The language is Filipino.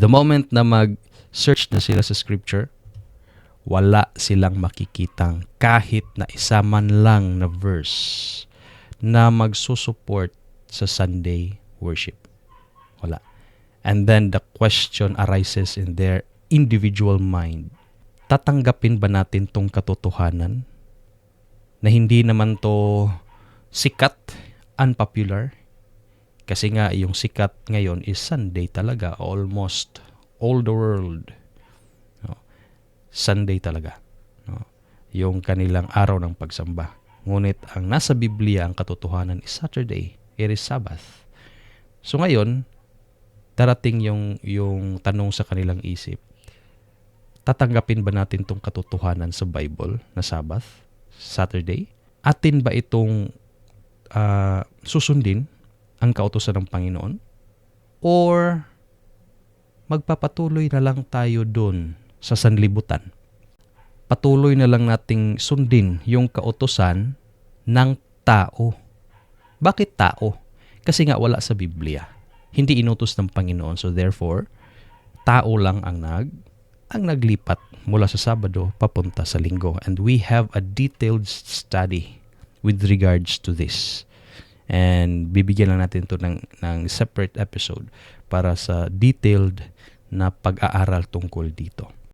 The moment na mag-search na sila sa scripture, wala silang makikitang kahit na isa man lang na verse na magsusupport sa Sunday worship. Wala. And then the question arises in their individual mind. Tatanggapin ba natin tong katotohanan na hindi naman to sikat, unpopular? Kasi nga yung sikat ngayon is Sunday talaga. Almost all the world. No? Sunday talaga. No? Yung kanilang araw ng pagsamba. Ngunit ang nasa Biblia, ang katotohanan is Saturday. It is Sabbath. So ngayon, darating yung tanong sa kanilang isip, tatanggapin ba natin tong katotohanan sa Bible na Sabbath, Saturday? Atin ba itong susundin ang kautusan ng Panginoon? Or magpapatuloy na lang tayo doon sa sanlibutan? Patuloy na lang nating sundin yung kautusan ng tao. Bakit tao? Kasi nga wala sa Biblia. Hindi inutos ng Panginoon. So therefore, tao lang ang naglipat mula sa Sabado papunta sa Linggo. And we have a detailed study with regards to this. And bibigyan lang natin ito ng separate episode para sa detailed na pag-aaral tungkol dito.